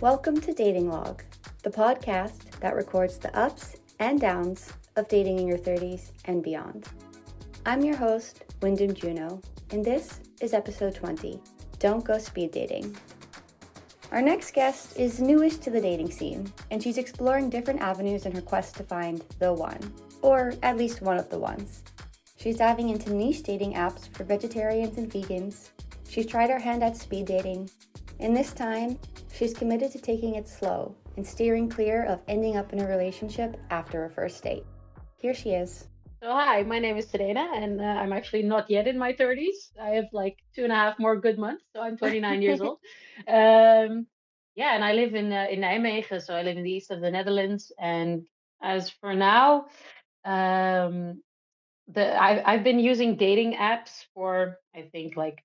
Welcome to Dating Log, the podcast that records the ups and downs of dating in your 30s and beyond. I'm your host, Wyndham Juno, and this is episode 20, Don't Go Speed Dating. Our next guest is newish to the dating scene, and she's exploring different avenues in her quest to find the one, or at least one of the ones. She's diving into niche dating apps for vegetarians and vegans. She's tried her hand at speed dating, and this time, she's committed to taking it slow and steering clear of ending up in a relationship after a first date. Here she is. So hi, my name is Serena, and I'm actually not yet in my 30s. I have like 2.5 more good months, so I'm 29 years old. Um, yeah, and I live in Nijmegen, so I live in the east of the Netherlands. And as for now, um, I've been using dating apps for I think like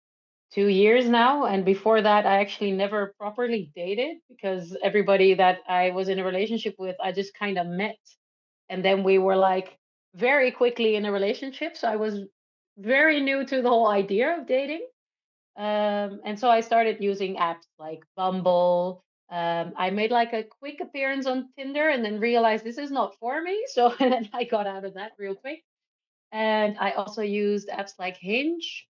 2 years now, and before that, I actually never properly dated because everybody that I was in a relationship with, I just kind of met, and then we were like very quickly in a relationship. So I was very new to the whole idea of dating. And so I started using apps like Bumble. I made like a quick appearance on Tinder and then realized this is not for me. So then I got out of that real quick. And I also used apps like Hinge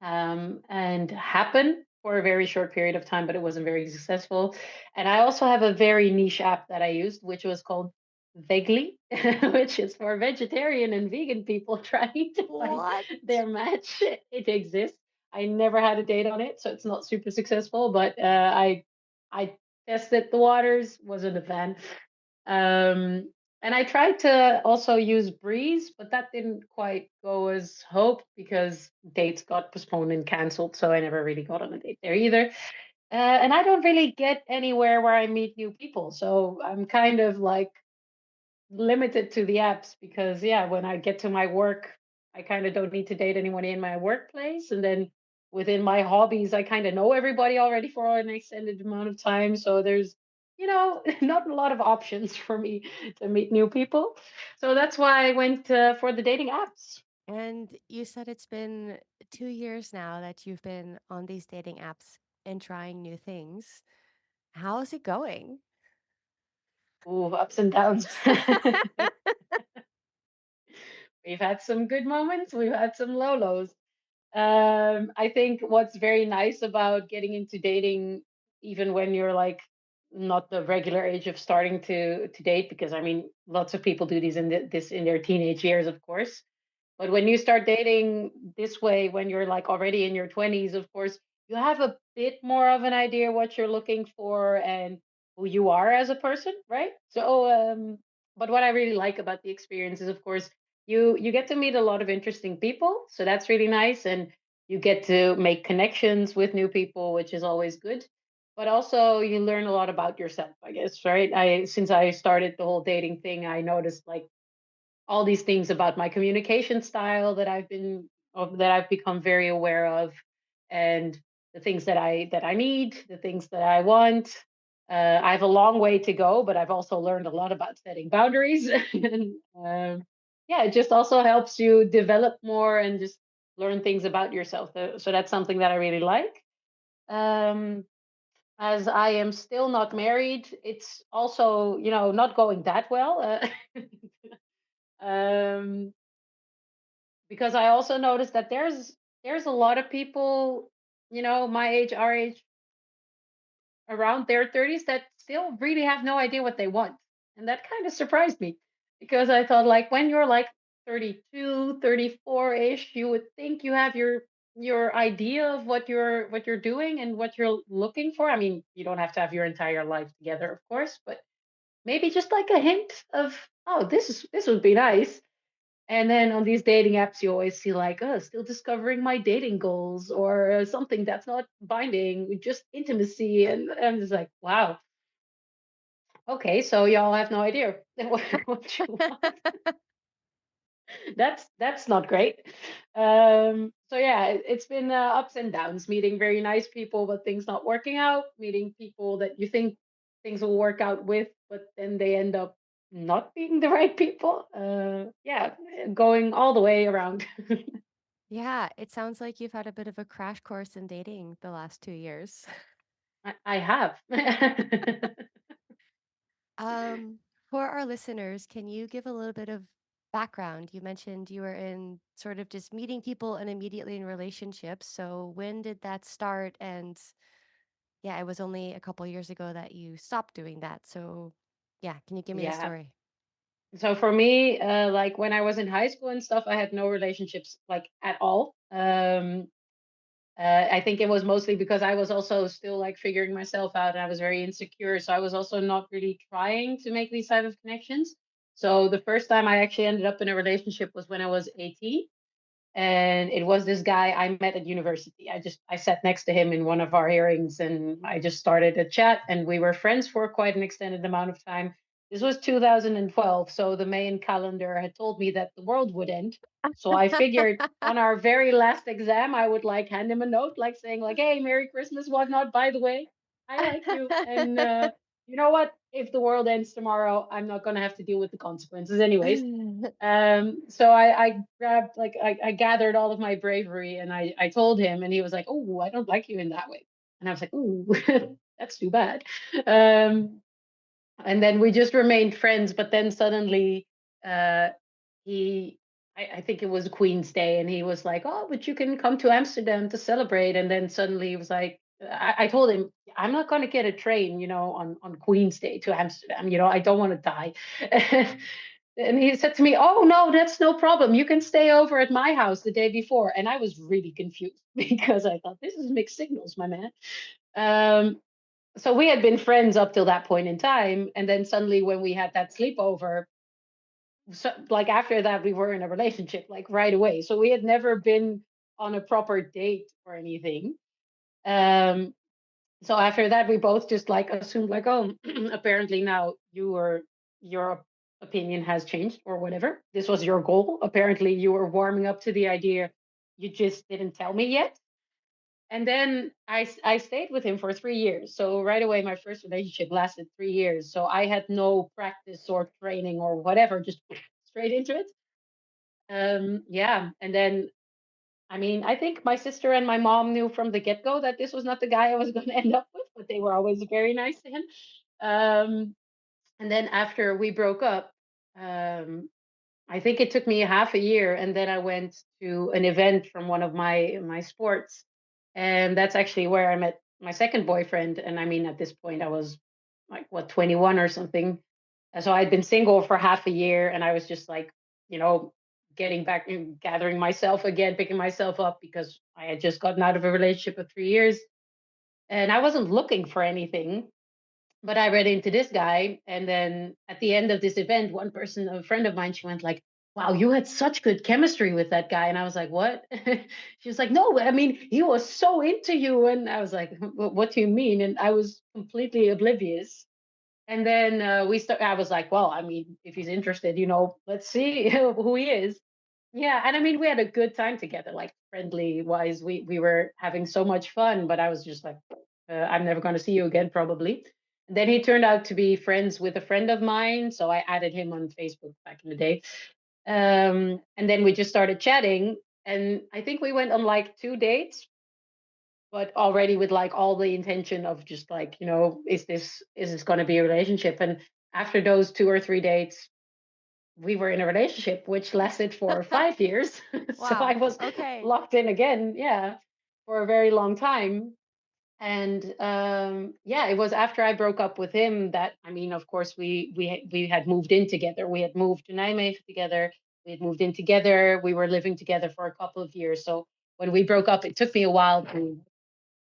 and Happen for a very short period of time, but it wasn't very successful. And I also have a very niche app that I used, which was called Vegly, which is for vegetarian and vegan people trying to find What? their match. It exists. I never had a date on it, so it's not super successful. But I tested the waters, wasn't a fan. Um, and I tried to also use Breeze, but that didn't quite go as hoped because dates got postponed and canceled. So I never really got on a date there either. And I don't really get anywhere where I meet new people. So I'm kind of like limited to the apps because, yeah, when I get to my work, I kind of don't need to date anyone in my workplace. And then within my hobbies, I kind of know everybody already for an extended amount of time. So there's, not a lot of options for me to meet new people. So that's why I went for the dating apps. And you said it's been 2 years now that you've been on these dating apps and trying new things. How is it going? Ooh, ups and downs. We've had some good moments, we've had some low lows. I think what's very nice about getting into dating, even when you're like not the regular age of starting to date, because I mean, lots of people do this in their teenage years, of course. But when you start dating this way, when you're like already in your 20s, of course, you have a bit more of an idea what you're looking for and who you are as a person, right? But what I really like about the experience is, of course, you get to meet a lot of interesting people, so that's really nice, and you get to make connections with new people, which is always good. But also, you learn a lot about yourself, I guess, right? I Since I started the whole dating thing, I noticed like all these things about my communication style that I've become very aware of, and the things that I need, the things that I want. I have a long way to go, but I've also learned a lot about setting boundaries. And yeah, it just also helps you develop more and just learn things about yourself. So that's something that I really like. Um, as I am still not married, it's also not going that well. Um, because I also noticed that there's a lot of people, my age, our age, around their 30s that still really have no idea what they want. And that kind of surprised me because I thought like when you're like 32, 34-ish, you would think you have your idea of what you're doing and what you're looking for. I mean, you don't have to have your entire life together, of course, but maybe just like a hint of, oh, this would be nice. And then on these dating apps, you always see like, oh, still discovering my dating goals or something that's not binding, just intimacy. And I'm just like, wow, okay, so y'all have no idea what you want. That's not great. So yeah, it's been ups and downs, meeting very nice people, but things not working out, meeting people that you think things will work out with, but then they end up not being the right people. Yeah, going all the way around. Yeah, it sounds like you've had a bit of a crash course in dating the last 2 years. I have. Um, for our listeners, can you give a little bit of background? You mentioned you were in sort of just meeting people and immediately in relationships. So when did that start? And yeah, it was only a couple years ago that you stopped doing that. So yeah, can you give me the Yeah. story? So for me, like when I was in high school and stuff, I had no relationships like at all. I think it was mostly because I was also still like figuring myself out and I was very insecure. So I was also not really trying to make these type of connections. So the first time I actually ended up in a relationship was when I was 18, and it was this guy I met at university. I sat next to him in one of our hearings, and I just started a chat, and we were friends for quite an extended amount of time. This was 2012, so the Mayan calendar had told me that the world would end. So I figured on our very last exam, I would like hand him a note, like saying like, "Hey, Merry Christmas, whatnot. By the way, I like you, and you know what? If the world ends tomorrow, I'm not gonna have to deal with the consequences, anyways." So I grabbed like I gathered all of my bravery and I told him, and he was like, "Oh, I don't like you in that way." And I was like, "Ooh, that's too bad." Um, and then we just remained friends. But then suddenly, uh, he, I think it was Queen's Day, and he was like, "Oh, but you can come to Amsterdam to celebrate." And then suddenly he was like, I told him, "I'm not going to get a train, on Queen's Day to Amsterdam. I don't want to die." And he said to me, "Oh no, that's no problem. You can stay over at my house the day before." And I was really confused because I thought this is mixed signals, my man. Um, so we had been friends up till that point in time, and then suddenly when we had that sleepover, so like after that we were in a relationship like right away. So we had never been on a proper date or anything. Um, so after that we both just like assumed like, oh, apparently now your opinion has changed or whatever. This was your goal. Apparently you were warming up to the idea. You just didn't tell me yet. And then I stayed with him for 3 years. So right away, my first relationship lasted 3 years. So I had no practice or training or whatever, just straight into it. Yeah. And then, I mean, I think my sister and my mom knew from the get go that this was not the guy I was going to end up with, but they were always very nice to him. Um, and then after we broke up, um, I think it took me half a year, and then I went to an event from one of my sports, and that's actually where I met my second boyfriend. And I mean, at this point, I was like what 21 or something. And so I'd been single for half a year, and I was just like, you know, getting back and gathering myself again, picking myself up because I had just gotten out of a relationship of 3 years, and I wasn't looking for anything, but I ran into this guy, and then at the end of this event, one person, a friend of mine, she went like, "Wow, you had such good chemistry with that guy." And I was like, "What?" She was like, "No, I mean, he was so into you." And I was like, "What do you mean?" And I was completely oblivious. And then I was like, "Well, I mean, if he's interested, let's see who he is." Yeah, and I mean, we had a good time together, like friendly wise. We were having so much fun, but I was just like, I'm never going to see you again, probably. And then he turned out to be friends with a friend of mine, so I added him on Facebook back in the day. And then we just started chatting, and I think we went on like 2 dates, but already with like all the intention of just like, is this going to be a relationship? And after those 2 or 3 dates, we were in a relationship which lasted for 5 years. So I Wow. was Okay. locked in again, yeah, for a very long time. And yeah, it was after I broke up with him that, I mean, of course, we had moved in together. We had moved to Nijmegen together. We had moved in together. We were living together for a couple of years. So when we broke up, it took me a while to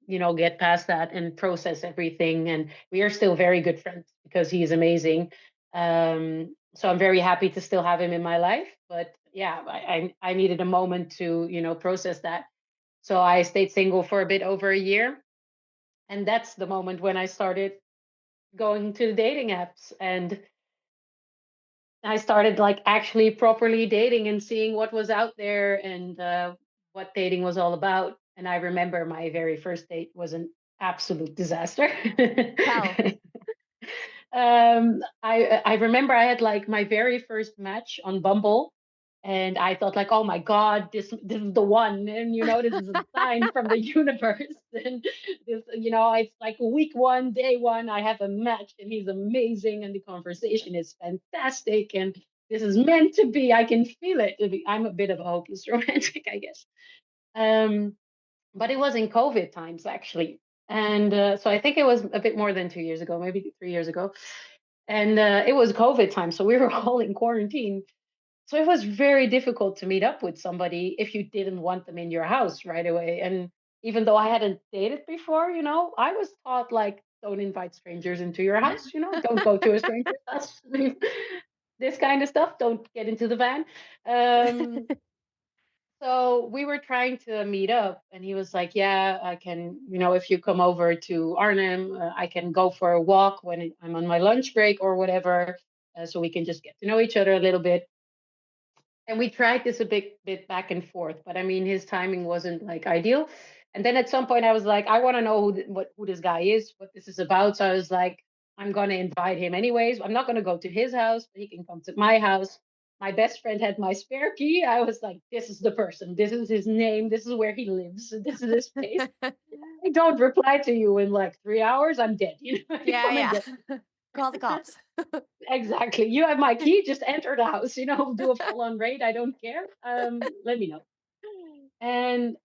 get past that and process everything. And we are still very good friends because he is amazing. So I'm very happy to still have him in my life. But yeah, I needed a moment to, process that. So I stayed single for a bit over a year. And that's the moment when I started going to the dating apps, and I started like actually properly dating and seeing what was out there, and what dating was all about. And I remember my very first date was an absolute disaster. Tell. I remember I had like my very first match on Bumble, And I thought like, oh my God, this is the one, and this is a sign from the universe. And it's like week one, day one, I have a match, and he's amazing, and the conversation is fantastic, and this is meant to be. I can feel it. I'm a bit of a hopeless romantic, I guess. Um, but it was in COVID times actually, and so I think it was a bit more than 2 years ago, maybe 3 years ago, and it was COVID time, so we were all in quarantine, so it was very difficult to meet up with somebody if you didn't want them in your house right away. And even though I hadn't dated before, I was taught like, don't invite strangers into your house, don't go to a stranger's house. This kind of stuff. Don't get into the van. Um, so we were trying to meet up, and he was like, "Yeah, I can. If you come over to Arnhem, I can go for a walk when I'm on my lunch break or whatever, so we can just get to know each other a little bit." And we tried this a bit back and forth, but I mean, his timing wasn't like ideal. And then at some point, I was like, I want to know who this guy is, what this is about. So I was like, I'm gonna invite him anyways. I'm not gonna go to his house, but he can come to my house. My best friend had my spare key. I was like, this is the person. This is his name. This is where he lives. This is his place. I don't reply to you in like 3 hours. I'm dead. You Yeah, come and yeah. get Call the cops. Exactly. You have my key, just enter the house, do a full on raid. I don't care. Let me know. And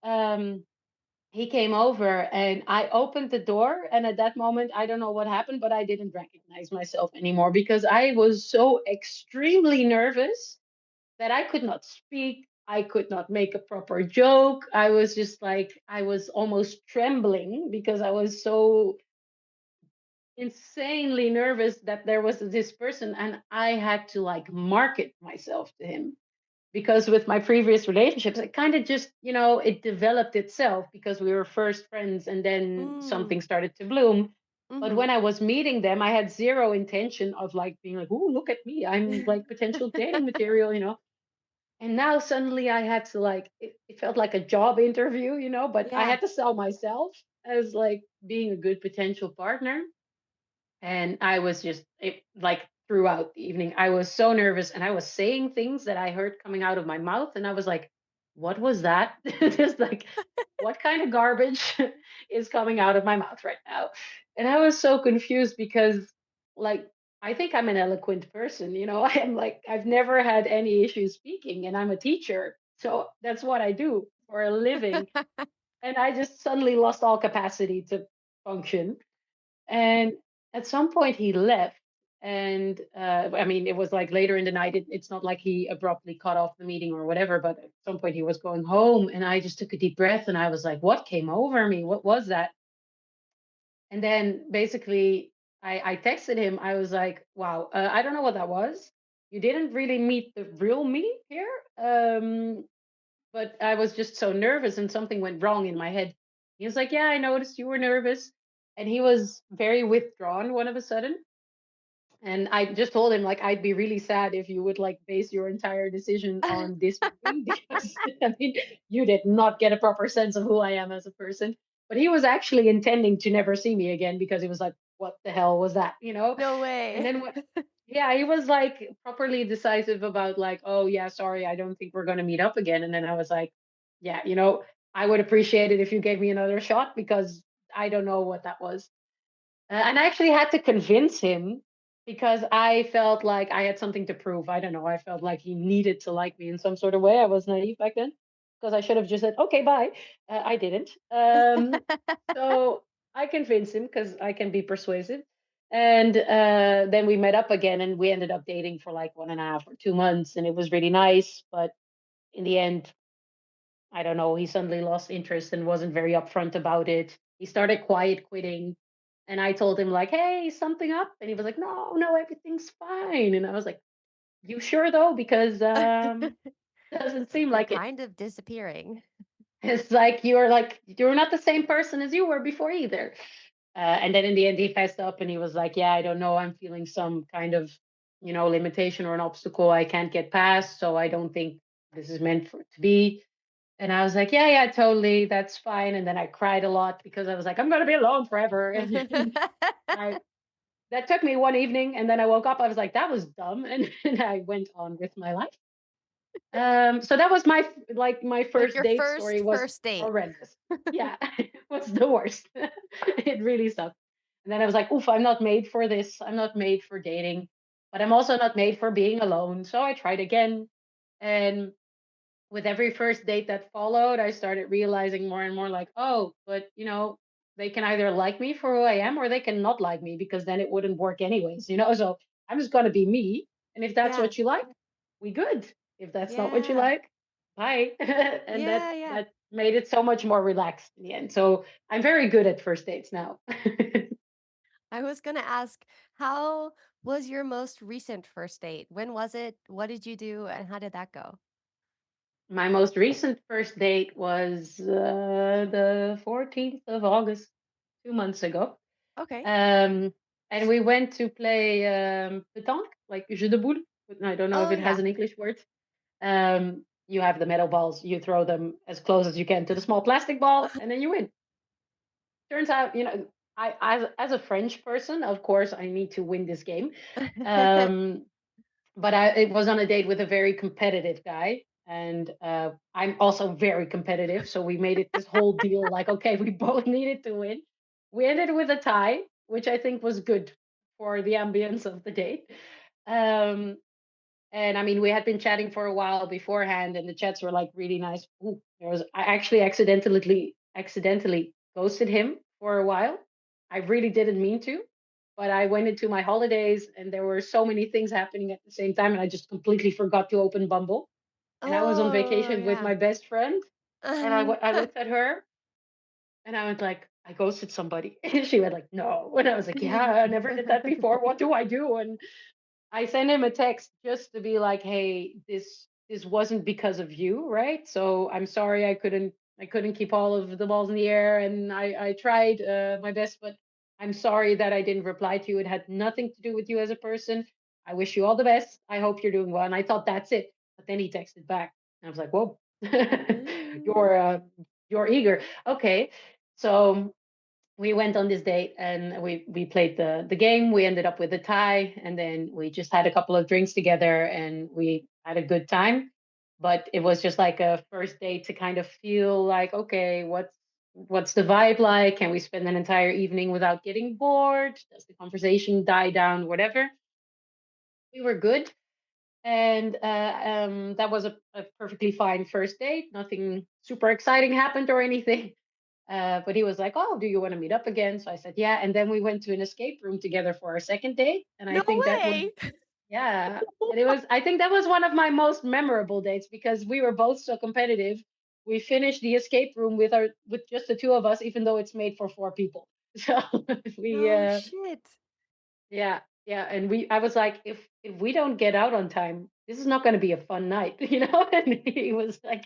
he came over, and I opened the door. And at that moment, I don't know what happened, but I didn't recognize myself anymore because I was so extremely nervous that I could not speak. I could not make a proper joke. I was just like, I was almost trembling because I was so insanely nervous that there was this person, and I had to like market myself to him, because with my previous relationships it kind of just it developed itself because we were first friends and then Mm. something started to bloom. But Mhm. when I was meeting them, I had zero intention of like being like, oh, look at me, I'm like potential dating material. And now suddenly I had to like, it felt like a job interview, but I Yeah. had to sell myself as like being a good potential partner. And I was just like throughout the evening, I was so nervous, and I was saying things that I heard coming out of my mouth, and I was like, "What was that?" Just like, what kind of garbage is coming out of my mouth right now? And I was so confused because, like, I think I'm an eloquent person. I am like, I've never had any issues speaking, and I'm a teacher, so that's what I do for a living. And I just suddenly lost all capacity to function. And at some point he left. And I mean, it was like later in the night. It's not like he abruptly cut off the meeting or whatever, but at some point he was going home. And I just took a deep breath, and I was like, what came over me? What was that? And then basically, I texted him. I was like, wow, I don't know what that was. You didn't really meet the real me here. But I was just so nervous, and something went wrong in my head. He was like, "Yeah, I noticed you were nervous." And he was very withdrawn one of a sudden. And I just told him, like, I'd be really sad if you would like base your entire decision on this meeting because I mean, you did not get a proper sense of who I am as a person. But he was actually intending to never see me again because he was like, what the hell was that? No And way. then what yeah, he was like properly decisive about like, oh yeah, sorry, I don't think we're gonna meet up again. And then I was like, yeah, I would appreciate it if you gave me another shot because I don't know what that was. And I actually had to convince him because I felt like I had something to prove. I don't know. I felt like he needed to like me in some sort of way. I was naive back then because I should have just said, okay, bye. I didn't. So I convinced him because I can be persuasive. And then we met up again, and we ended up dating for like 1.5 or 2 months. And it was really nice. But in the end, I don't know, he suddenly lost interest and wasn't very upfront about it. He started quiet quitting. And I told him, like, hey, something up? And he was like, no, no, everything's fine. And I was like, you sure though? Because doesn't seem You're like it. kind of disappearing. It's like you're not the same person as you were before either. And then in the end he fessed up, and he was like, yeah, I don't know. I'm feeling some kind of, limitation or an obstacle I can't get past. So I don't think this is meant for it to be. And I was like, yeah, yeah, totally. That's fine. And then I cried a lot because I was like, I'm going to be alone forever. And then I, that took me one evening. And then I woke up. I was like, that was dumb. And I went on with my life. So that was my Like first your date story first was first date. horrendous. Yeah, it was the worst. It really sucked. And then I was like, "Oof, I'm not made for this. I'm not made for dating, but I'm also not made for being alone." So I tried again, and with every first date that followed, I started realizing more and more like, oh, but they can either like me for who I am or they can not like me because then it wouldn't work anyways. So I'm just gonna be me. And if that's Yeah. what you like, we good. If that's not what you Yeah. like, bye. And that Yeah, yeah. that made it so much more relaxed in the end. So I'm very good at first dates now. I was gonna ask, how was your most recent first date? When was it? What did you do? And how did that go? My most recent first date was the 14th of August, 2 months ago. Okay. Um, and we went to play pétanque, like jeu de boule. But I don't know if Oh, it has yeah. an English word. You have the metal balls, you throw them as close as you can to the small plastic ball, and then you win. Turns out, as a French person, of course, I need to win this game. Um, but it was on a date with a very competitive guy. And I'm also very competitive. So we made it this whole deal like, okay, we both needed to win. We ended with a tie, which I think was good for the ambience of the date. Um, and I mean, we had been chatting for a while beforehand, and the chats were like really nice. Ooh, I actually accidentally ghosted him for a while. I really didn't mean to, but I went into my holidays, and there were so many things happening at the same time, and I just completely forgot to open Bumble. And I was on Oh, vacation with yeah. my best friend, and I looked at her, and I was like, I ghosted somebody. And she went like, no, and I was like, yeah, I never did that before. What do I do? And I sent him a text just to be like, "Hey, this wasn't because of you, right? So I'm sorry I couldn't keep all of the balls in the air, and I tried my best, but I'm sorry that I didn't reply to you. It had nothing to do with you as a person. I wish you all the best. I hope you're doing well." And I thought that's it, but then he texted back, and I was like, "Whoa, Mm. you're eager, okay?" So we went on this date and we played the game. We ended up with a tie, and then we just had a couple of drinks together and we had a good time. But it was just like a first date to kind of feel like, okay, what's the vibe like? Can we spend an entire evening without getting bored? Does the conversation die down? Whatever. We were good. And that was a perfectly fine first date. Nothing super exciting happened or anything. But he was like, "Oh, do you want to meet up again?" So I said, "Yeah." And then we went to an escape room together for our second date. And I No think that was, way. yeah. And I think that was one of my most memorable dates because we were both so competitive. We finished the escape room with just the two of us, even though it's made for four people. So we, No shit. yeah, yeah. And I was like, if we don't get out on time, this is not going to be a fun night, you know? And he was like,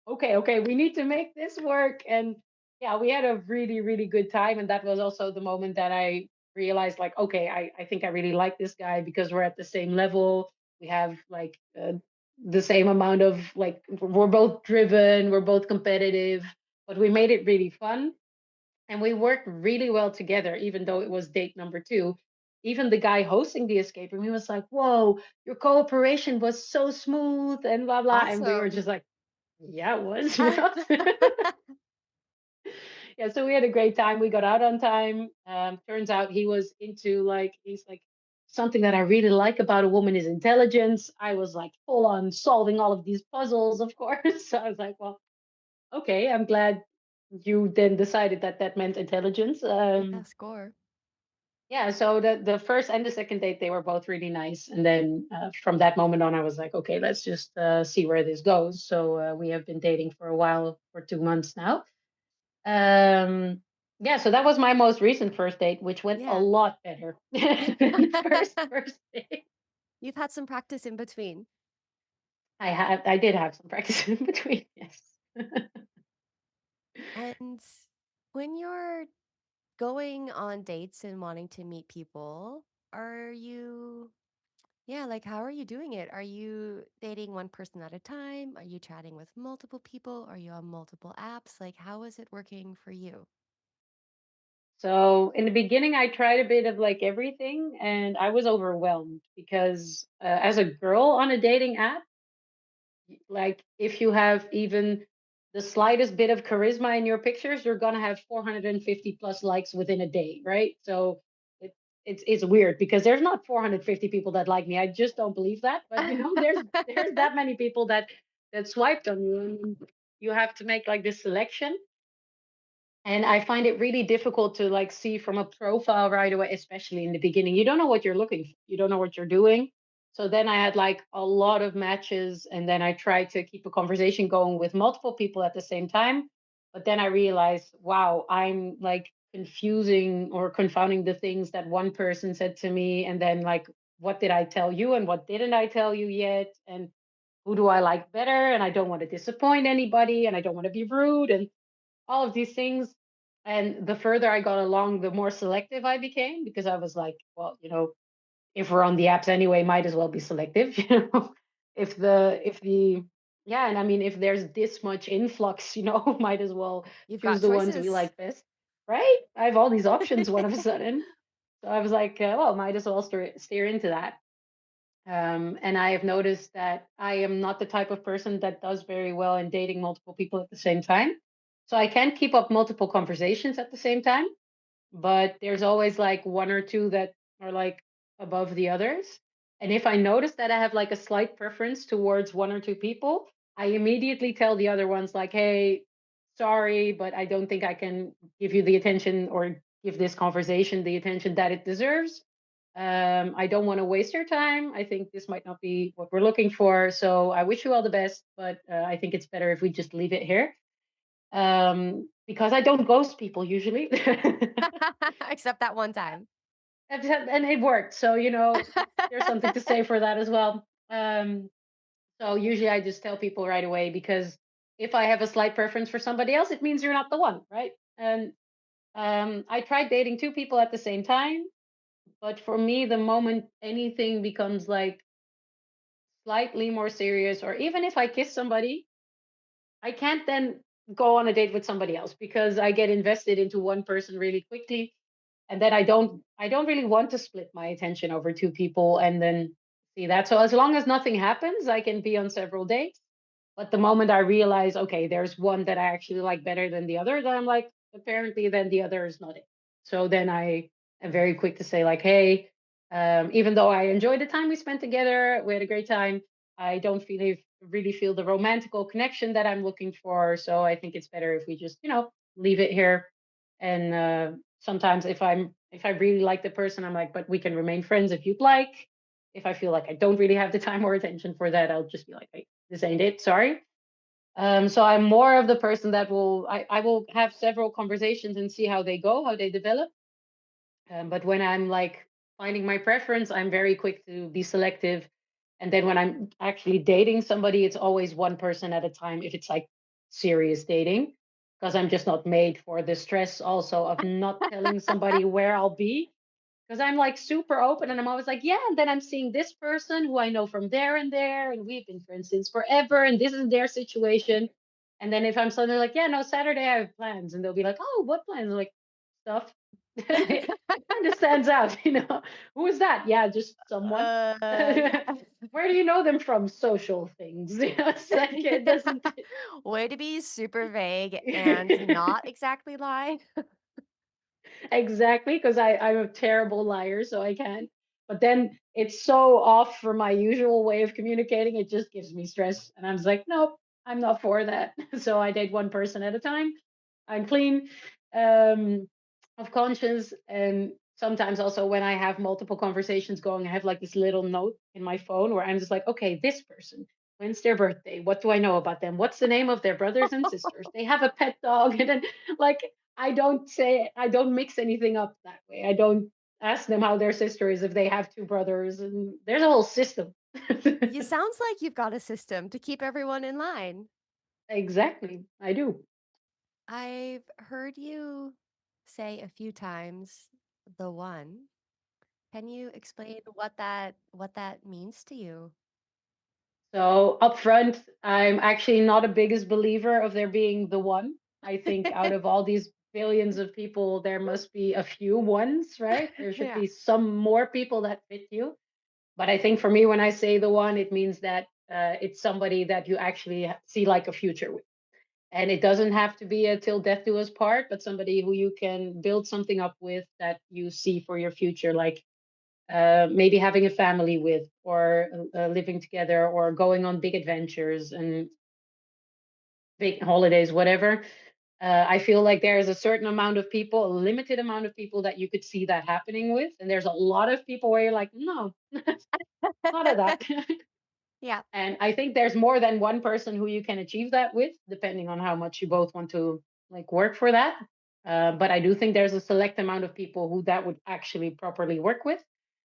okay, okay, we need to make this work. And yeah, we had a really, really good time. And that was also the moment that I realized, like, okay, I think I really like this guy because we're at the same level. We have like the same amount of, like, we're both driven, we're both competitive, but we made it really fun. And we worked really well together, even though it was date number two. Even the guy hosting the escape room, he was like, whoa, your cooperation was so smooth and blah, blah. And we were Awesome. just like, yeah, it was, you know? Yeah, so we had a great time. We got out on time. Turns out he's like, something that I really like about a woman is intelligence. I was like full on solving all of these puzzles, of course. So I was like, well, okay, I'm glad you then decided that that meant intelligence. Yeah, score. Yeah, so the first and the second date, they were both really nice. And then from that moment on, I was like, okay, let's just see where this goes. So we have been dating for a while, for 2 months now. Um, yeah, so that was my most recent first date, which went a Yeah. lot better than the first date. You've had some practice in between. I did have some practice in between, yes. And when you're going on dates and wanting to meet people, are you, yeah, like how are you doing it? Are you dating one person at a time? Are you chatting with multiple people? Are you on multiple apps? Like, how is it working for you? So in the beginning, I tried a bit of like everything, and I was overwhelmed because as a girl on a dating app, Like if you have even the slightest bit of charisma in your pictures, you're gonna have 450 plus likes within a day, right? So it, it's weird because there's not 450 people that like me. I just don't believe that. But there's that many people that swiped on you, and you have to make like this selection. And I find it really difficult to like see from a profile right away, especially in the beginning. You don't know what you're looking for. You don't know what you're doing. So then I had like a lot of matches, and then I tried to keep a conversation going with multiple people at the same time. But then I realized, wow, I'm like confusing or confounding the things that one person said to me, and then like, what did I tell you and what didn't I tell you yet? And who do I like better? And I don't want to disappoint anybody, and I don't want to be rude. And all of these things. And the further I got along, the more selective I became because I was like, well, if we're on the apps anyway, might as well be selective, if the yeah, and I mean if there's this much influx, might as well You've choose got the ones we choices. like best, right? I have all these options all of a sudden. So I was like, well, might as well steer into that. And I have noticed that I am not the type of person that does very well in dating multiple people at the same time. So I can keep up multiple conversations at the same time, but there's always like one or two that are like above the others. And if I notice that I have like a slight preference towards one or two people, I immediately tell the other ones, like, hey, sorry, but I don't think I can give you the attention or give this conversation the attention that it deserves. I don't want to waste your time. I think this might not be what we're looking for. So I wish you all the best, but I think it's better if we just leave it here. Because I don't ghost people usually. Except that one time. And it worked. So, there's something to say for that as well. So usually I just tell people right away because if I have a slight preference for somebody else, it means you're not the one, right? And I tried dating two people at the same time, but for me, the moment anything becomes like slightly more serious, or even if I kiss somebody, I can't then go on a date with somebody else because I get invested into one person really quickly, and then I don't really want to split my attention over two people and then see that. So as long as nothing happens, I can be on several dates. But the moment I realize, okay, there's one that I actually like better than the other, then I'm like, apparently, then the other is not it. So then I am very quick to say, like, hey, even though I enjoyed the time we spent together, we had a great time. I don't really feel the romantical connection that I'm looking for. So I think it's better if we just, leave it here. And sometimes if I really like the person, I'm like, but we can remain friends if you'd like. If I feel like I don't really have the time or attention for that, I'll just be like, hey, this ain't it. Sorry. So I'm more of the person that I will have several conversations and see how they go, how they develop. But when I'm like finding my preference, I'm very quick to be selective. And then when I'm actually dating somebody, it's always one person at a time if it's like serious dating, because I'm just not made for the stress also of not telling somebody where I'll be. Because I'm like super open and I'm always like, yeah, and then I'm seeing this person who I know from there and there, and we've been friends since forever, and this is their situation. And then if I'm suddenly like, yeah, no, Saturday I have plans, and they'll be like, oh, what plans? I'm like, stuff. It kind of stands out. Who is that? Yeah, just someone. Yeah. Where do you know them from? Social things. It's like it doesn't. Way to be super vague and not exactly lie. Exactly, because I'm a terrible liar, so I can't. But then it's so off from my usual way of communicating, it just gives me stress. And I'm just like, nope, I'm not for that. So I date one person at a time. I'm clean um, of conscience. And sometimes also when I have multiple conversations going, I have like this little note in my phone where I'm just like, okay, this person, when's their birthday? What do I know about them? What's the name of their brothers and sisters? They have a pet dog. And then like I don't mix anything up that way. I don't ask them how their sister is if they have two brothers, and there's a whole system. You sounds like you've got a system to keep everyone in line. Exactly, I do. I've heard you say a few times the one. Can you explain what that means to you? So upfront, I'm actually not a biggest believer of there being the one. I think out of all these billions of people, there must be a few ones, right? There should Yeah. be some more people that fit you. But I think for me, when I say the one, it means that it's somebody that you actually see like a future with. And it doesn't have to be a till death do us part, but somebody who you can build something up with that you see for your future, like maybe having a family with, or living together, or going on big adventures and big holidays, whatever. I feel like there is a certain amount of people, a limited amount of people that you could see that happening with. And there's a lot of people where you're like, no, not of that. Yeah. And I think there's more than one person who you can achieve that with, depending on how much you both want to like work for that. But I do think there's a select amount of people who that would actually properly work with.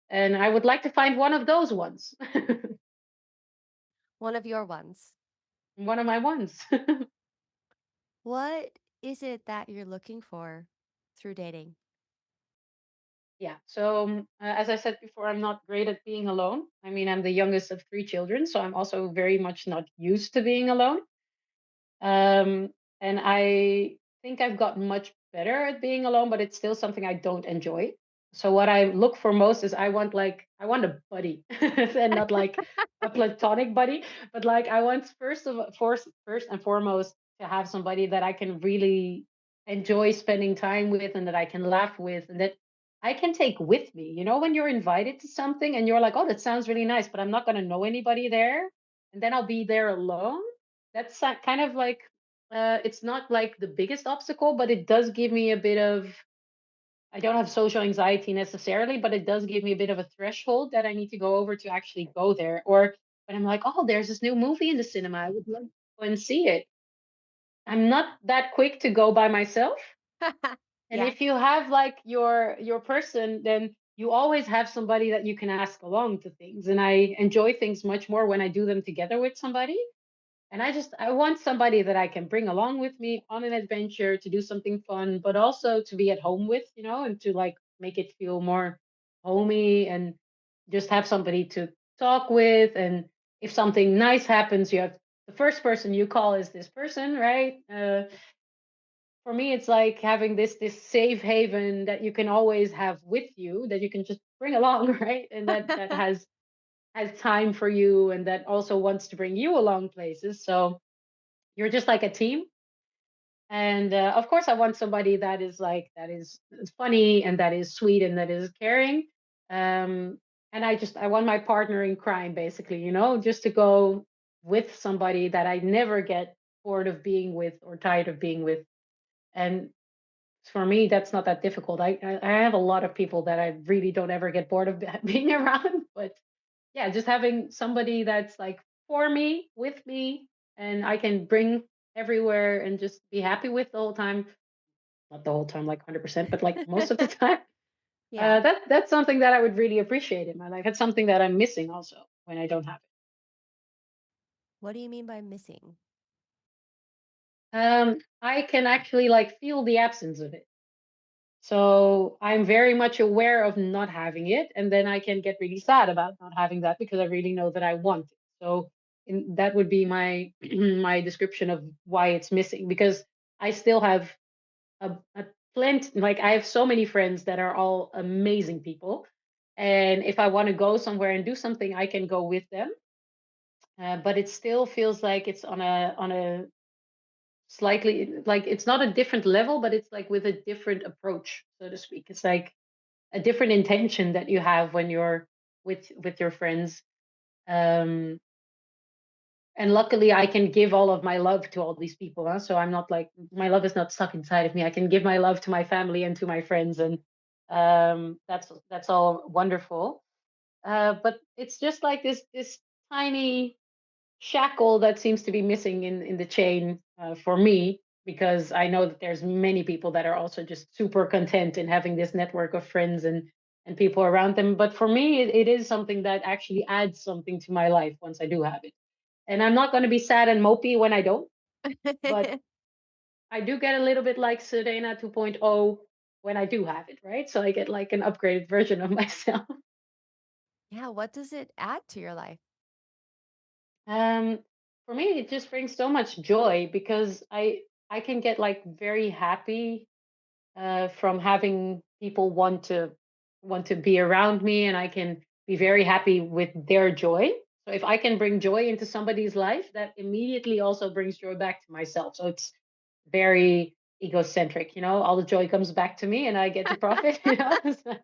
And I would like to find one of those ones, One of your ones. one of my ones. What is it that you're looking for through dating? Yeah. So, as I said before, I'm not great at being alone. I mean, I'm the youngest of three children, so I'm also very much not used to being alone. Um, and I think I've gotten much better at being alone, but it's still something I don't enjoy. So what I look for most is I want a buddy, and not like a platonic buddy, but like I want first and foremost to have somebody that I can really enjoy spending time with, and that I can laugh with, and that I can take with me. You know, when you're invited to something and you're like, oh, that sounds really nice, but I'm not going to know anybody there, and then I'll be there alone. That's kind of like, it's not like the biggest obstacle, but it does give me a bit of, I don't have social anxiety necessarily, but it does give me a bit of a threshold that I need to go over to actually go there. Or when I'm like, oh, there's this new movie in the cinema, I would love to go and see it. I'm not that quick to go by myself. And Yeah. if you have like your person, then you always have somebody that you can ask along to things. And I enjoy things much more when I do them together with somebody. And I want somebody that I can bring along with me on an adventure to do something fun, but also to be at home with, you know, and to like make it feel more homey, and just have somebody to talk with. And if something nice happens, you have the first person you call is this person, right? For me, it's like having this safe haven that you can always have with you, that you can just bring along, right? And that has time for you, and that also wants to bring you along places. So you're just like a team. And of course, I want somebody that is like, that is funny, and that is sweet, and that is caring. Um, and I want my partner in crime, basically, you know, just to go with somebody that I never get bored of being with or tired of being with. And for me, that's not that difficult. I have a lot of people that I really don't ever get bored of being around. But yeah, just having somebody that's like for me, with me, and I can bring everywhere and just be happy with the whole time. Not the whole time, like 100%, but like most of the time. Yeah. That's something that I would really appreciate in my life. It's something that I'm missing also when I don't have What do you mean by missing? it. I can actually like feel the absence of it. So I'm very much aware of not having it, and then I can get really sad about not having that because I really know that I want it. So that would be my my description of why it's missing, because I still have a plenty. Like I have so many friends that are all amazing people, and if I want to go somewhere and do something, I can go with them. But it still feels like it's on a slightly, like it's not a different level, but it's like with a different approach, so to speak. It's like a different intention that you have when you're with your friends. Um, and luckily, I can give all of my love to all these people. Huh? So I'm not like, my love is not stuck inside of me. I can give my love to my family and to my friends, and that's all wonderful. But it's just like this tiny shackle that seems to be missing in the chain, for me, because I know that there's many people that are also just super content in having this network of friends and people around them. But for me, it is something that actually adds something to my life once I do have it. And I'm not going to be sad and mopey when I don't, but I do get a little bit like Serena 2.0 when I do have it, right? So I get like an upgraded version of myself. Yeah, what does it add to your life? Um, for me, it just brings so much joy because I can get like very happy, from having people want to be around me, and I can be very happy with their joy. So if I can bring joy into somebody's life, that immediately also brings joy back to myself. So it's very egocentric, all the joy comes back to me and I get to profit, So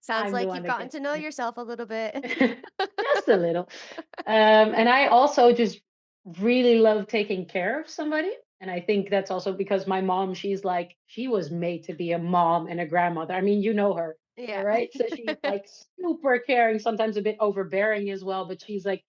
Sounds I'm the like one you've that gotten gets to know yourself a little bit. just a little. And I also just really love taking care of somebody. And I think that's also because my mom, she was made to be a mom and a grandmother. I mean, you know her, Yeah. right? So she's like super caring, sometimes a bit overbearing as well, but she's like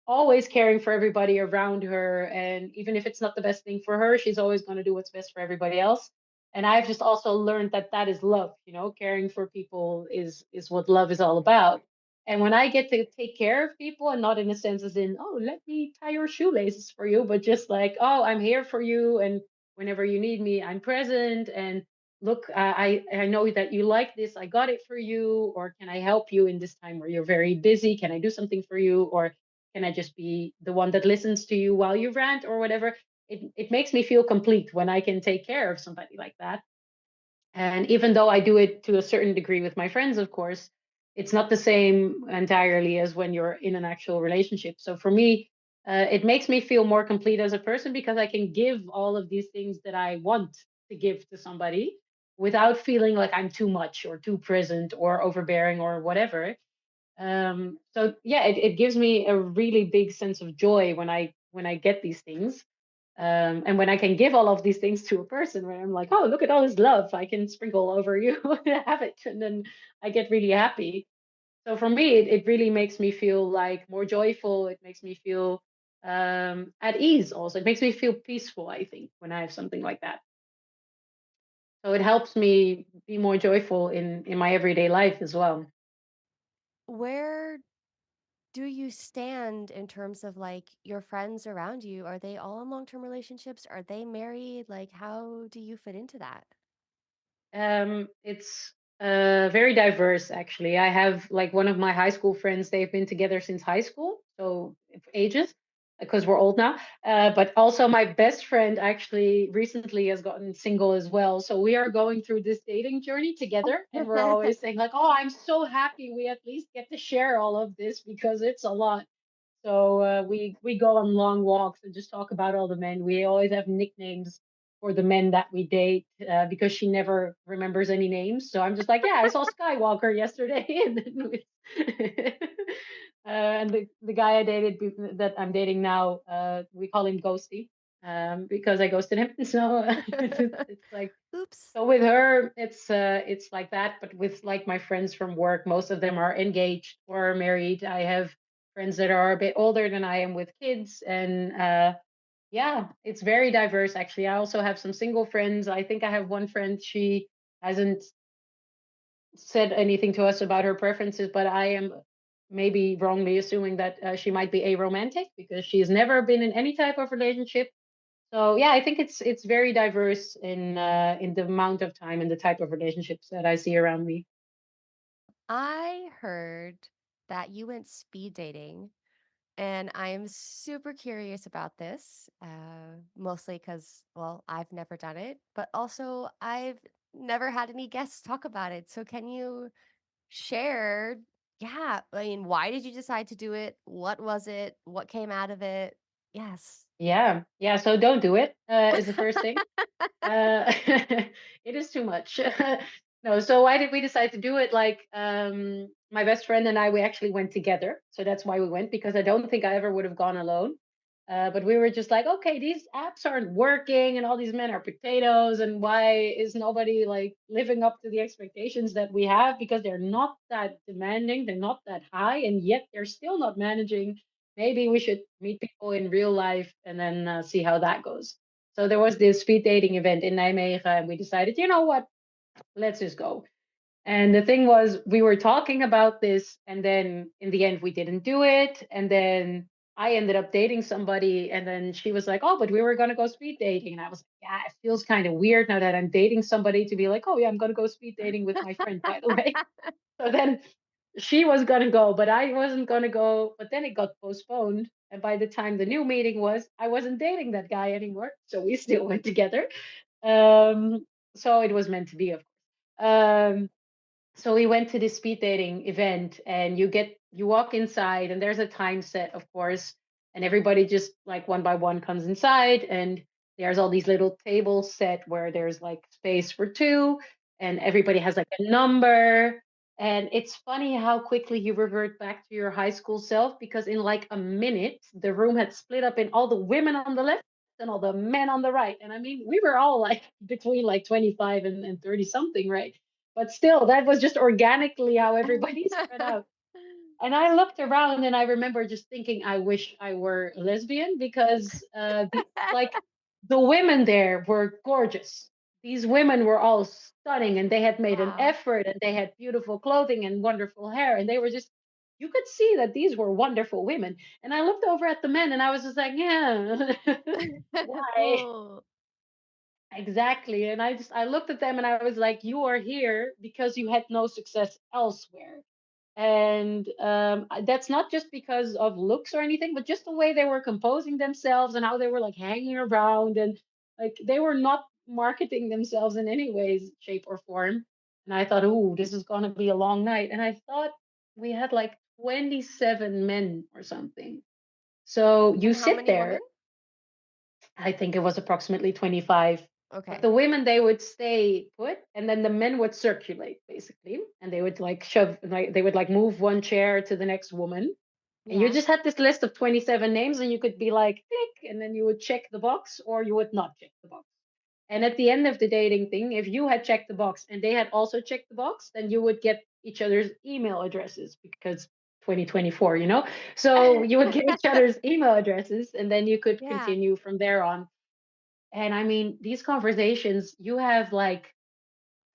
always caring for everybody around her. And even if it's not the best thing for her, she's always going to do what's best for everybody else. And I've just also learned that that is love, caring for people is what love is all about. And when I get to take care of people, and not in a sense as in, oh, let me tie your shoelaces for you, but just like, oh, I'm here for you. And whenever you need me, I'm present. And look, I know that you like this. I got it for you. Or can I help you in this time where you're very busy? Can I do something for you? Or can I just be the one that listens to you while you rant or whatever? It makes me feel complete when I can take care of somebody like that. And even though I do it to a certain degree with my friends, of course, it's not the same entirely as when you're in an actual relationship. So for me, it makes me feel more complete as a person because I can give all of these things that I want to give to somebody without feeling like I'm too much or too present or overbearing or whatever. So yeah, it gives me a really big sense of joy when I get these things. And when I can give all of these things to a person where I'm like, oh, look at all this love I can sprinkle over you, have it, and then I get really happy. So for me, it really makes me feel like more joyful. It makes me feel at ease. Also, it makes me feel peaceful, I think, when I have something like that. So it helps me be more joyful in my everyday life as well. Where do you stand in terms of like your friends around you? Are they all in long-term relationships? Are they married? Like, how do you fit into that? It's very diverse, actually. I have like one of my high school friends, they've been together since high school, so ages, because we're old now. But also, my best friend actually recently has gotten single as well. So we are going through this dating journey together, and we're always saying, like, oh, I'm so happy we at least get to share all of this because it's a lot. So we go on long walks and just talk about all the men. We always have nicknames for the men that we date because she never remembers any names. So I'm just like, yeah, I saw Skywalker yesterday, and then and the guy I dated that I'm dating now, we call him Ghosty because I ghosted him. So it's like Oops. so with her, it's like that. But with like my friends from work, most of them are engaged or married. I have friends that are a bit older than I am with kids, and yeah, it's very diverse actually. I also have some single friends. I think I have one friend, she hasn't said anything to us about her preferences, but I am maybe wrongly assuming that she might be aromantic because she's never been in any type of relationship. So yeah, I think it's very diverse in the amount of time and the type of relationships that I see around me. I heard that you went speed dating, and I am super curious about this, mostly because, well, I've never done it, but also I've never had any guests talk about it. So can you share? Yeah, I mean, why did you decide to do it? What was it? What came out of it? Yes. Yeah, yeah. So don't do it. Is the first thing. Uh, it is too much. No, so why did we decide to do it? Like, my best friend and I, we actually went together. So that's why we went, because I don't think I ever would have gone alone. But we were just like, okay, these apps aren't working and all these men are potatoes. And why is nobody like living up to the expectations that we have? Because they're not that demanding, they're not that high, and yet they're still not managing. Maybe we should meet people in real life and then see how that goes. So there was this speed dating event in Nijmegen, and we decided, you know what, let's just go. And the thing was, we were talking about this, and then in the end, we didn't do it. And then I ended up dating somebody, and then she was like, "Oh, but we were gonna go speed dating," and I was like, "Yeah, it feels kind of weird now that I'm dating somebody to be like, oh yeah, I'm gonna go speed dating with my friend, by the way." So then she was gonna go, but I wasn't gonna go. But then it got postponed, and by the time the new meeting was, I wasn't dating that guy anymore, so we still went together. Um, so it was meant to be, of course. So we went to this speed dating event, and you get you walk inside and there's a time set, of course, and everybody just like one by one comes inside, and there's all these little tables set where there's like space for two, and everybody has like a number. And it's funny how quickly you revert back to your high school self, because in like a minute the room had split up in all the women on the left and all the men on the right. And I mean, we were all like between like 25 and 30 something, right? But still, that was just organically how everybody spread out. And I looked around and I remember just thinking, I wish I were a lesbian, because like the women there were gorgeous. These women were all stunning, and they had made an Wow. effort, and they had beautiful clothing and wonderful hair, and they were just, you could see that these were wonderful women. And I looked over at the men and I was just like, yeah, why? Oh. Exactly. And I looked at them and I was like, you are here because you had no success elsewhere. And that's not just because of looks or anything, but just the way they were composing themselves and how they were like hanging around, and like they were not marketing themselves in any ways, shape, or form. And I thought, ooh, this is gonna be a long night. And I thought we had like 27 men or something. So you And how sit many there. women? I think it was approximately 25. But Okay. the women, they would stay put, and then the men would circulate basically, and they would like shove, like they would like move one chair to the next woman. And you Yeah. just had this list of 27 names, and you could be like, click, and then you would check the box or you would not check the box. And at the end of the dating thing, if you had checked the box and they had also checked the box, then you would get each other's email addresses, because 2024, you know? So you would get each other's email addresses, and then you could Yeah. continue from there on. And I mean, these conversations, you have like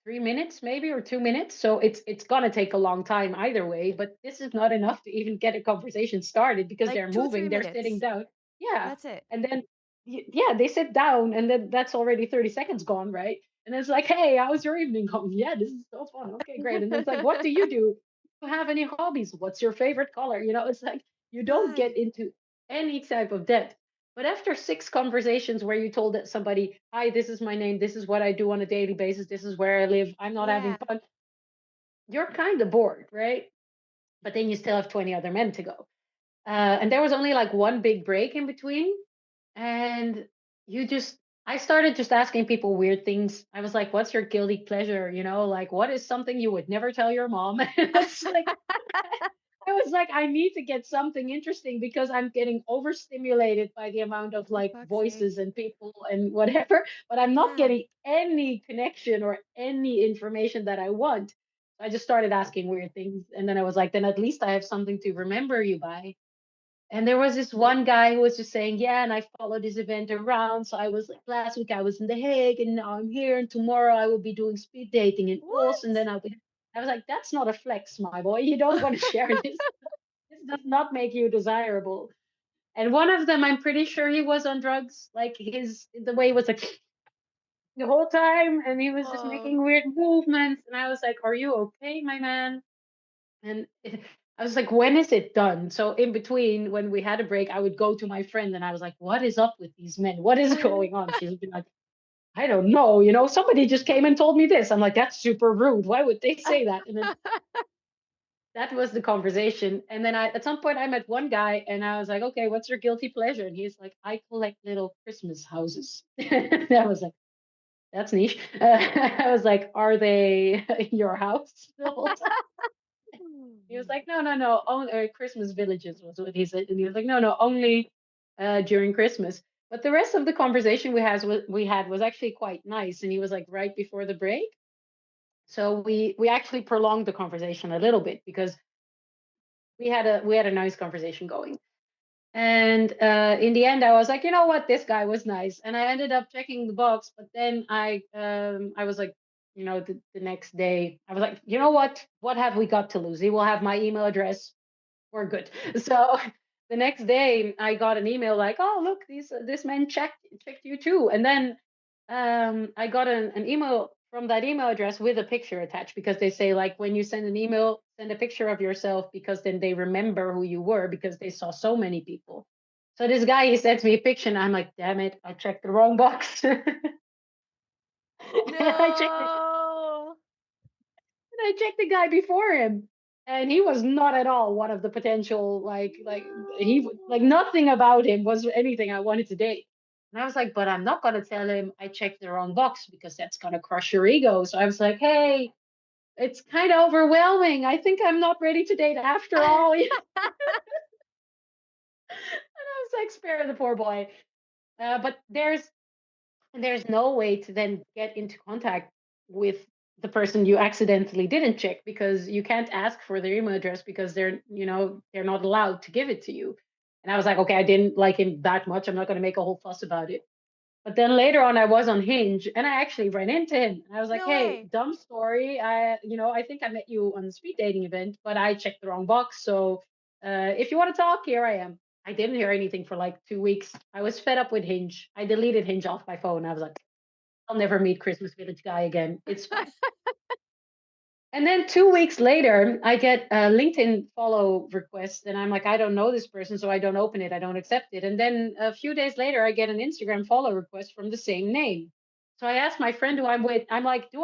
3 minutes maybe, or 2 minutes. So it's gonna take a long time either way, but this is not enough to even get a conversation started, because Like they're 2 or 3 moving, they're sitting minutes. down. Yeah. That's it. And then yeah, they sit down, and then that's already 30 seconds gone, right? And it's like, hey, how was your evening going? Yeah, this is so fun. Okay, great. And then it's like, what do you do? Do you have any hobbies? What's your favorite color? You know, it's like you don't God. get into any type of depth. But after six conversations where you told that somebody, hi, this is my name, this is what I do on a daily basis, this is where I live, I'm not having Yeah. fun, you're kind of bored, right? But then you still have 20 other men to go. And there was only like one big break in between. And you just, I started just asking people weird things. I was like, what's your guilty pleasure? You know, like, what is something you would never tell your mom? And it's like, I was like, I need to get something interesting, because I'm getting overstimulated by the amount of For like fuck's sake. voices and people and whatever, but I'm not Yeah. getting any connection or any information that I want. I just started asking weird things. And then I was like, then at least I have something to remember you by. And there was this one guy who was just saying, yeah, and I followed this event around. So I was like, last week I was in The Hague, and now I'm here, and tomorrow I will be doing speed dating in Os, and then What? I'll be. I was like, that's not a flex, my boy. You don't want to share this. This does not make you desirable. And one of them, I'm pretty sure he was on drugs. Like the way he was like the whole time, and he was just Oh. making weird movements. And I was like, are you okay, my man? And I was like, when is it done? So in between, when we had a break, I would go to my friend and I was like, what is up with these men? What is going on? She's been like, I don't know. You know, somebody just came and told me this. I'm like, that's super rude. Why would they say that? And then that was the conversation. And then at some point, I met one guy and I was like, okay, what's your guilty pleasure? And he's like, I collect little Christmas houses. And I was like, that's niche. I was like, are they in your house the whole time? He was like, no, no, no, only Christmas villages was what he said. And he was like, no, no, only during Christmas. But the rest of the conversation we had was actually quite nice. And he was like right before the break. So we actually prolonged the conversation a little bit, because we had a nice conversation going. And in the end, I was like, you know what, this guy was nice, and I ended up checking the box. But then I was like, you know, the next day, I was like, you know what have we got to lose? He will have my email address. We're good. So the next day, I got an email like, oh look, this man checked you too. And then I got an email from that email address with a picture attached, because they say like when you send an email, send a picture of yourself, because then they remember who you were, because they saw so many people. So this guy, he sends me a picture, and I'm like, damn it, I checked the wrong box. And I checked it. No. And I checked the guy before him. and he was not at all one of the potential like nothing about him was anything I wanted to date. And I was like, but I'm not gonna tell him I checked the wrong box because that's gonna crush your ego. So I was like, hey, it's kind of overwhelming. I think I'm not ready to date after all. And I was like, spare the poor boy. But there's no way to then get into contact with the person you accidentally didn't check because you can't ask for their email address because they're not allowed to give it to you. And I was like, okay, I didn't like him that much. I'm not going to make a whole fuss about it. But then later on, I was on Hinge and I actually ran into him. And I was like, No hey, way. dumb story. I think I met you on the speed dating event, but I checked the wrong box. So if you want to talk, here I am. I didn't hear anything for like 2 weeks. I was fed up with Hinge. I deleted Hinge off my phone. I was like, I'll never meet Christmas Village guy again. It's fine. And then 2 weeks later, I get a LinkedIn follow request, and I'm like, I don't know this person, so I don't open it, I don't accept it. And then a few days later, I get an Instagram follow request from the same name. So I asked my friend who I'm with, I'm like, do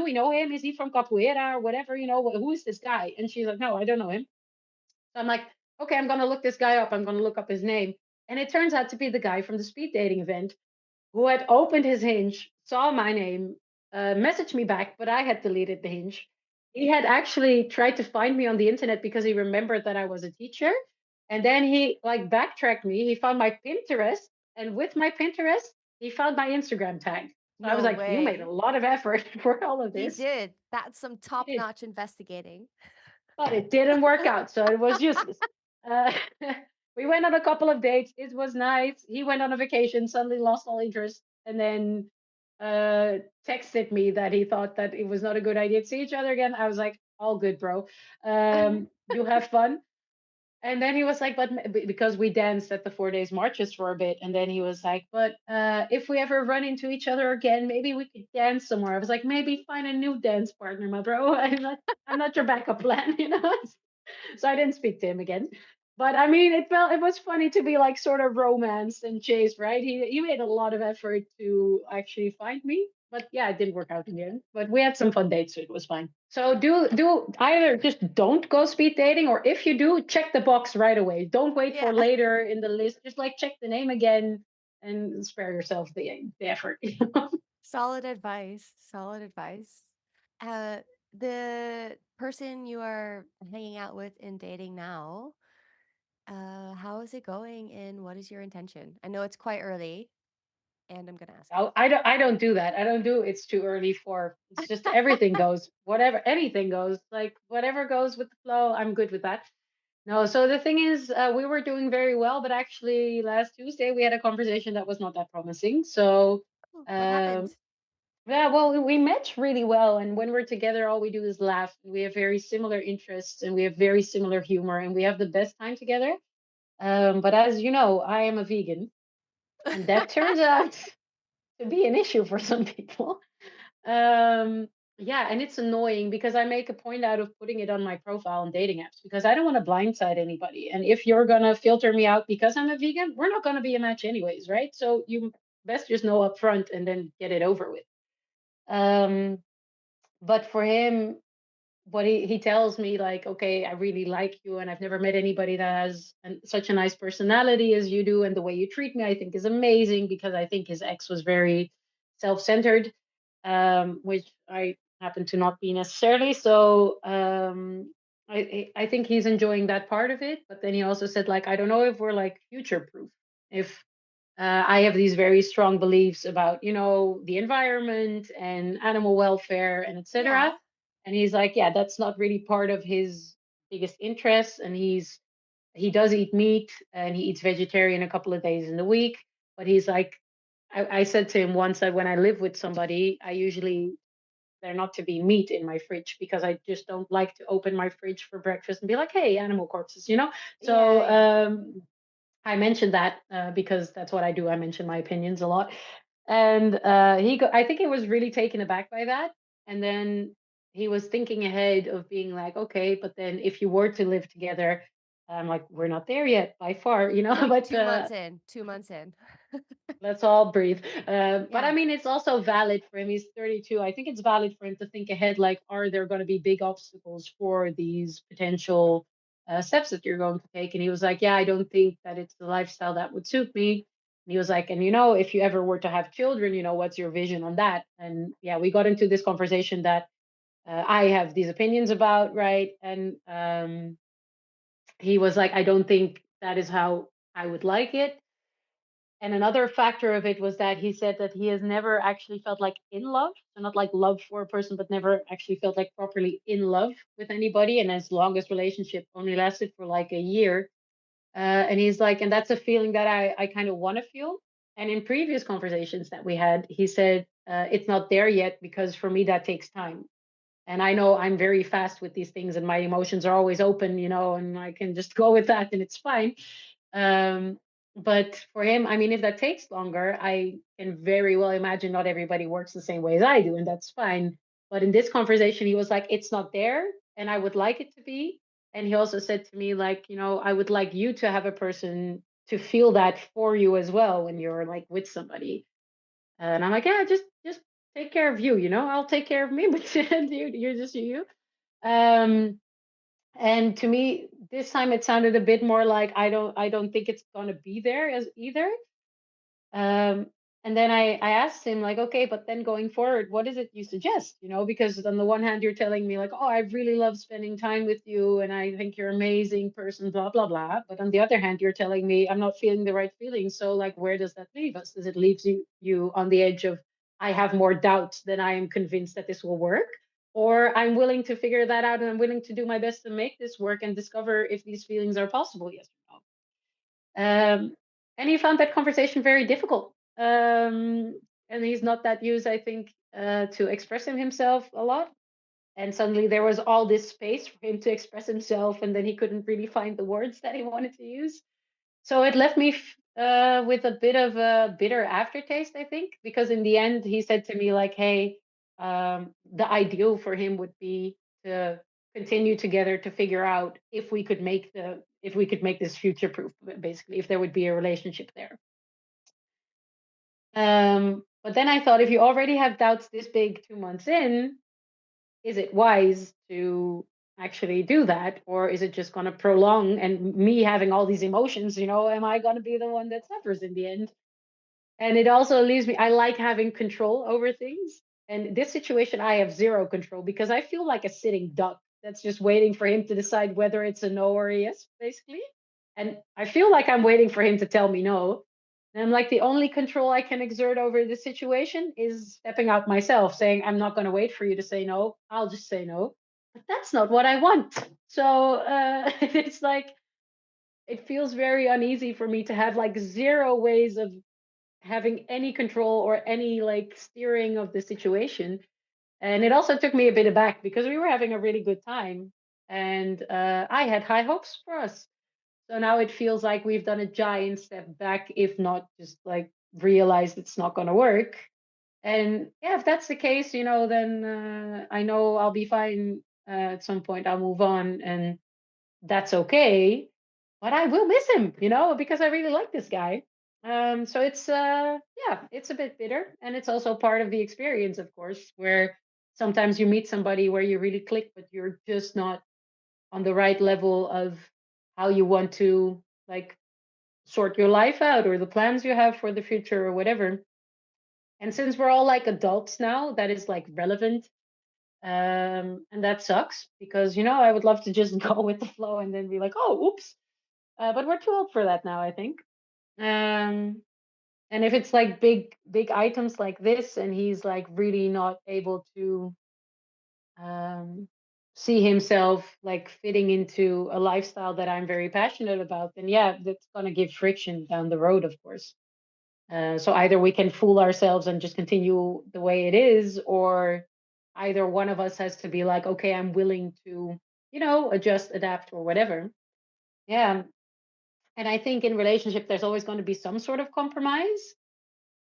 we know him? Is he from Capoeira or whatever? Who is this guy? And she's like, no, I don't know him. So I'm like, okay, I'm gonna look this guy up. I'm gonna look up his name. And it turns out to be the guy from the speed dating event who had opened his Hinge, saw my name, messaged me back, but I had deleted the Hinge. He had actually tried to find me on the internet because he remembered that I was a teacher. And then he like backtracked me. He found my Pinterest. And with my Pinterest, he found my Instagram tag. So I was No like, you made a way. lot of effort for all of He this. did. That's some He did, top-notch investigating. but it didn't work out. So it was useless. Uh, we went on a couple of dates. It was nice. He went on a vacation, suddenly lost all interest, and then uh, texted me that he thought that it was not a good idea to see each other again. I was like, all good, bro. You have fun. And then he was like, because we danced at the 4 days marches for a bit. And then he was like, but if we ever run into each other again, maybe we could dance somewhere. I was like, maybe find a new dance partner, my bro. I'm not your backup plan. So I didn't speak to him again. But I mean, it was funny to be like sort of romanced and chased, right? He made a lot of effort to actually find me, but yeah, it didn't work out in the end. But we had some fun dates, so it was fine. So do either just don't go speed dating, or if you do, check the box right away. Don't wait for Yeah. later in the list. Just like check the name again and spare yourself the effort. Solid advice. Solid advice. Uh, the person you are hanging out with and dating now, how is it going and what is your intention? I know it's quite early and I'm gonna ask it. I don't do that. I don't do it's too early for. It's just everything goes. Whatever anything goes. Like whatever goes with the flow, I'm good with that. No, so the thing is, we were doing very well, but actually last Tuesday we had a conversation that was not that promising. So Oh, what um happened? yeah, well, we match really well, and when we're together, all we do is laugh. We have very similar interests, and we have very similar humor, and we have the best time together. But as you know, I am a vegan, and that turns out to be an issue for some people. Um, yeah, and it's annoying because I make a point out of putting it on my profile on dating apps because I don't want to blindside anybody. And if you're gonna filter me out because I'm a vegan, we're not gonna be a match anyways, right? So you best just know up front and then get it over with. Um, but for him, what he tells me like, okay, I really like you, and I've never met anybody that has such a nice personality as you do, and the way you treat me, I think, is amazing because I think his ex was very self-centered, which I happen to not be necessarily. So I think he's enjoying that part of it. But then he also said like, I don't know if we're like future proof. If I have these very strong beliefs about, the environment and animal welfare and etc. Yeah. And he's like, yeah, that's not really part of his biggest interests. And he does eat meat and he eats vegetarian a couple of days in the week. But he's like, I said to him once that when I live with somebody, I usually there not to be meat in my fridge because I just don't like to open my fridge for breakfast and be like, hey, animal corpses. Yeah, So yeah. I mentioned that because that's what I do. I mention my opinions a lot, and I think he was really taken aback by that. And then he was thinking ahead of being like, okay, but then if you were to live together, I'm like, we're not there yet by far. You're like But 2 months in, 2 months in. Let's all breathe. But I Yeah. mean, it's also valid for him. He's 32. I think it's valid for him to think ahead. Like, are there going to be big obstacles for these potential steps that you're going to take? And he was like, yeah, I don't think that it's the lifestyle that would suit me. And he was like, and if you ever were to have children, what's your vision on that? And yeah, we got into this conversation that I have these opinions about, right? And he was like, I don't think that is how I would like it. And another factor of it was that he said that he has never actually felt like in love. So not like love for a person, but never actually felt like properly in love with anybody. And his longest relationship only lasted for like a year. And he's like, and that's a feeling that I kind of want to feel. And in previous conversations that we had, he said, it's not there yet because for me that takes time. And I know I'm very fast with these things and my emotions are always open, and I can just go with that and it's fine. Um, but for him, I mean, if that takes longer, I can very well imagine not everybody works the same way as I do, and that's fine. But in this conversation, he was like, it's not there, and I would like it to be. And he also said to me, like, I would like you to have a person to feel that for you as well when you're like with somebody. And I'm like, yeah, just take care of you, I'll take care of me, but you're just you. Um, and to me, this time it sounded a bit more like I don't think it's gonna be there as either. Um, and then I asked him like, okay, but then going forward, what is it you suggest? Because on the one hand, you're telling me like, oh, I really love spending time with you, and I think you're an amazing person, blah blah blah. But on the other hand, you're telling me I'm not feeling the right feelings. So like, where does that leave us? Does it leave you on the edge of I have more doubts than I am convinced that this will work? Or I'm willing to figure that out and I'm willing to do my best to make this work and discover if these feelings are possible, yes or no. And he found that conversation very difficult. And he's not that used, I think, to expressing himself a lot. And suddenly there was all this space for him to express himself, and then he couldn't really find the words that he wanted to use. So it left me with a bit of a bitter aftertaste, I think, because in the end he said to me like, "Hey, the ideal for him would be to continue together to figure out if we could make this future proof, basically, if there would be a relationship there." But then I thought, if you already have doubts this big 2 months in, is it wise to actually do that, or is it just going to prolong and me having all these emotions, am I going to be the one that suffers in the end? And it also leaves me, I like having control over things, and this situation I have zero control because I feel like a sitting duck that's just waiting for him to decide whether it's a no or a yes, basically. And I feel like I'm waiting for him to tell me no. And I'm like, the only control I can exert over the situation is stepping out myself, saying, I'm not going to wait for you to say no. I'll just say no. But that's not what I want. So it's like, it feels very uneasy for me to have like zero ways of having any control or any like steering of the situation. And it also took me a bit aback because we were having a really good time and I had high hopes for us. So now it feels like we've done a giant step back, if not just like realized it's not going to work. And yeah, if that's the case, then I know I'll be fine. At some point, I'll move on, and that's okay. But I will miss him, because I really like this guy. So it's yeah, it's a bit bitter, and it's also part of the experience, of course, where sometimes you meet somebody where you really click, but you're just not on the right level of how you want to like sort your life out or the plans you have for the future or whatever. And since we're all like adults now, that is like relevant. And that sucks because I would love to just go with the flow and then be like, oh, oops. But we're too old for that now, I think. Um, and if it's like big items like this, and he's like really not able to um, see himself like fitting into a lifestyle that I'm very passionate about, then yeah, that's gonna give friction down the road, of course. So either we can fool ourselves and just continue the way it is, or either one of us has to be like, okay, I'm willing to, adjust, adapt, or whatever. Yeah. And I think in relationship, there's always going to be some sort of compromise.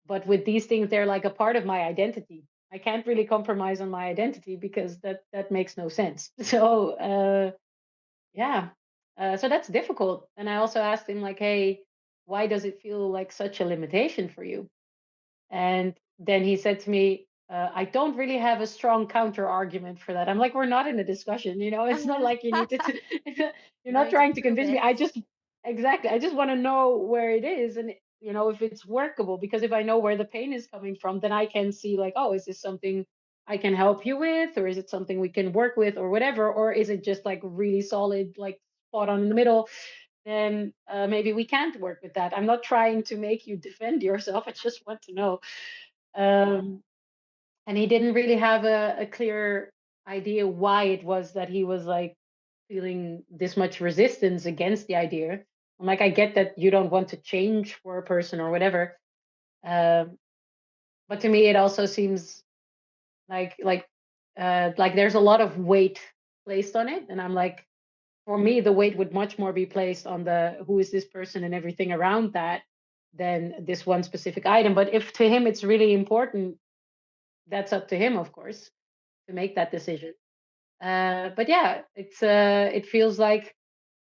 But with these things, they're like a part of my identity. I can't really compromise on my identity because that makes no sense. So yeah, so that's difficult. And I also asked him like, hey, why does it feel like such a limitation for you? And then he said to me, I don't really have a strong counter argument for that. I'm like, we're not in a discussion, it's not like you need to, you're You don't not need to trying to prove convince me. it. Exactly, I just want to know where it is and, if it's workable, because if I know where the pain is coming from, then I can see like, oh, is this something I can help you with, or is it something we can work with or whatever, or is it just like really solid, like spot on in the middle? Then maybe we can't work with that. I'm not trying to make you defend yourself. I just want to know. Um, and he didn't really have a clear idea why it was that he was like feeling this much resistance against the idea. I'm like, I get that you don't want to change for a person or whatever. Um, but to me, it also seems like there's a lot of weight placed on it, and I'm like, for me, the weight would much more be placed on the who is this person and everything around that than this one specific item. But if to him it's really important, that's up to him, of course, to make that decision. But yeah, it feels like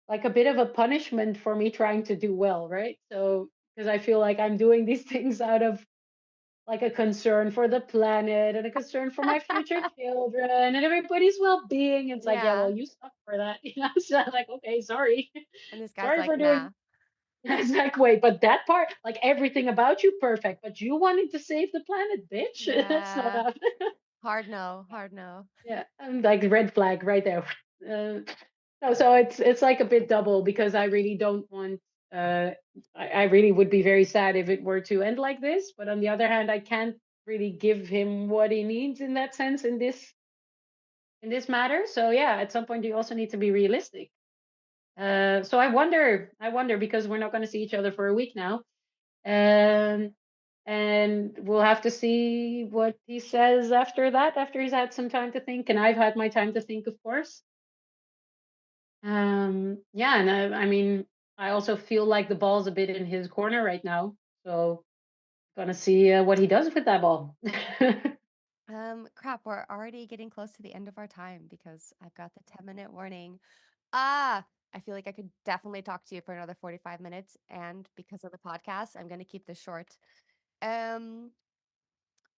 a bit of a punishment for me trying to do well, right? So because I feel like I'm doing these things out of like a concern for the planet and a concern for my future children and everybody's well-being. It's like, yeah, well, Yeah. you suck for that, So I'm like, okay, sorry, And this guy's sorry like, for doing. nah. It's like, wait, but that part, like everything about you, perfect, but you wanted to save the planet, bitch. That's not Yeah. happening. Hard no. Hard no. Yeah, I'm like red flag right there. Uh, no, so it's like a bit double because I really don't want. Uh, I really would be very sad if it were to end like this. But on the other hand, I can't really give him what he needs in that sense in this matter. So yeah, at some point you also need to be realistic. So I wonder because we're not going to see each other for a week now. Um, and we'll have to see what he says after that, after he's had some time to think, and I've had my time to think, of course. Yeah, and I mean, I also feel like the ball's a bit in his corner right now, so gonna see what he does with that ball. Crap, we're already getting close to the end of our time because I've got the 10-minute warning. Ah, I feel like I could definitely talk to you for another 45 minutes, and because of the podcast, I'm going to keep this short. Um,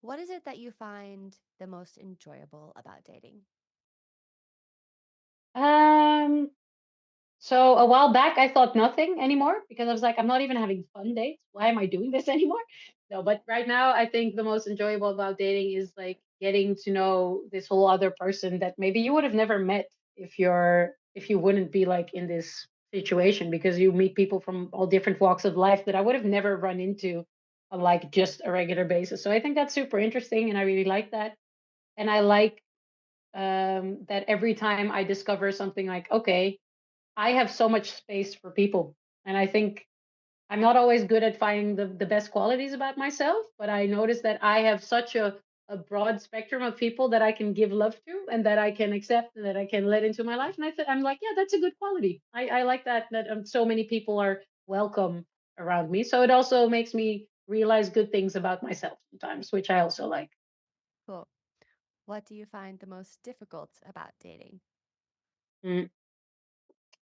what is it that you find the most enjoyable about dating? um, So a while back, I thought nothing anymore because I was like, I'm not even having fun dates. Why am I doing this anymore? No, but right now, I think the most enjoyable about dating is like getting to know this whole other person that maybe you would have never met if you wouldn't be like in this situation, because you meet people from all different walks of life that I would have never run into on like just a regular basis. So I think that's super interesting, and I really like that. And I like that every time I discover something like, okay, I have so much space for people. And I think I'm not always good at finding the best qualities about myself, but I notice that I have such a broad spectrum of people that I can give love to and that I can accept and that I can let into my life. And I'm like, yeah, that's a good quality. I like that so many people are welcome around me. So it also makes me realize good things about myself sometimes, which I also like. Cool. What do you find the most difficult about dating? Mm.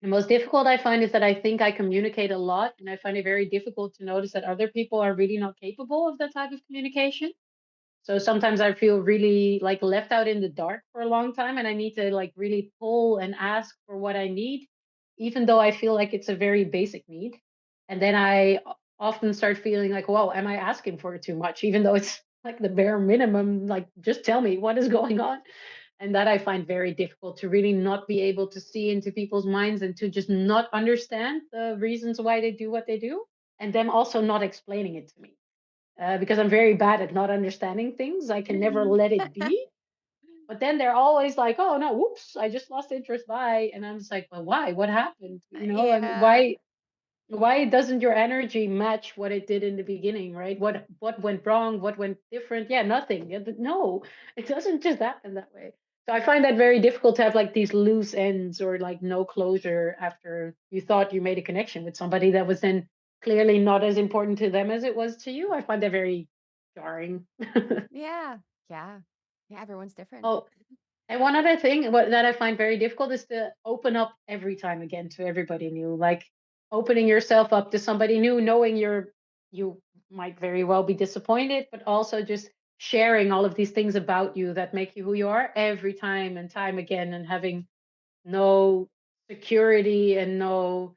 The most difficult I find is that I think I communicate a lot, and I find it very difficult to notice that other people are really not capable of that type of communication. So sometimes I feel really like left out in the dark for a long time, and I need to like really pull and ask for what I need, even though I feel like it's a very basic need. And then I often start feeling like, whoa, am I asking for too much? Even though it's like the bare minimum, like just tell me what is going on. And that I find very difficult, to really not be able to see into people's minds and to just not understand the reasons why they do what they do, and them also not explaining it to me. Because I'm very bad at not understanding things. I can never let it be. But then they're always like, oh no, whoops, I just lost interest. Bye. And I'm just like, well, why? What happened? And Yeah. why doesn't your energy match what it did in the beginning, right? What went wrong? What went different? Yeah, nothing. Yeah, no, it doesn't just happen that way. So I find that very difficult to have like these loose ends or like no closure after you thought you made a connection with somebody that was then clearly not as important to them as it was to you. I find that very jarring. Yeah. Yeah. Yeah, everyone's different. Oh, and one other thing that I find very difficult is to open up every time again to everybody new. Like opening yourself up to somebody new, knowing you might very well be disappointed, but also just sharing all of these things about you that make you who you are every time and time again, and having no security and no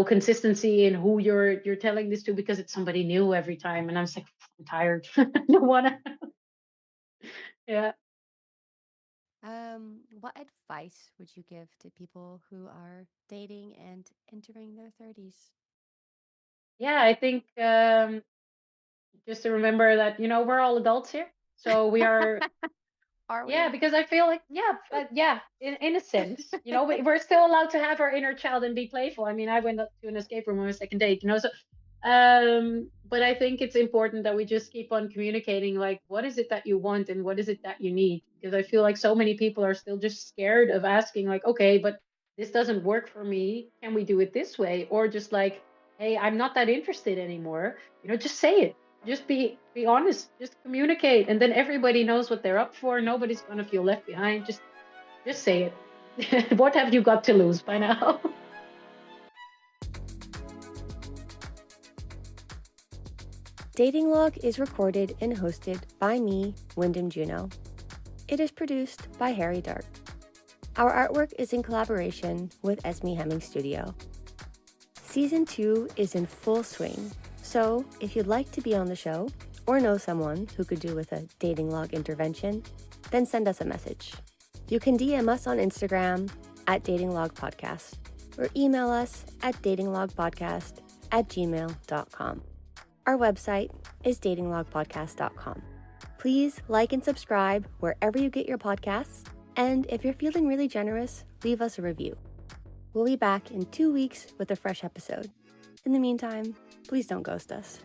consistency in who you're telling this to, because it's somebody new every time. And I'm just like, I'm tired. I don't wanna. Yeah. What advice would you give to people who are dating and entering their 30s? Yeah, I think just to remember that, we're all adults here. So we are. Are Yeah, we? because I feel like, yeah, in a sense, we're still allowed to have our inner child and be playful. I mean, I went up to an escape room on my second date, so but I think it's important that we just keep on communicating, like, what is it that you want and what is it that you need? Because I feel like so many people are still just scared of asking, like, okay, but this doesn't work for me. Can we do it this way? Or just like, hey, I'm not that interested anymore. Just say it. Just be honest. Just communicate, and then everybody knows what they're up for. Nobody's gonna feel left behind. Just say it. What have you got to lose by now? Dating Log is recorded and hosted by me, Wyndham Juno. It is produced by Harry Dark. Our artwork is in collaboration with Esme Hemming Studio. Season 2 is in full swing, so if you'd like to be on the show or know someone who could do with a dating log intervention, then send us a message. You can DM us on Instagram at datinglogpodcast or email us at datinglogpodcast@gmail.com. Our website is datinglogpodcast.com. Please like and subscribe wherever you get your podcasts, and if you're feeling really generous, leave us a review. We'll be back in 2 weeks with a fresh episode. In the meantime, please don't ghost us.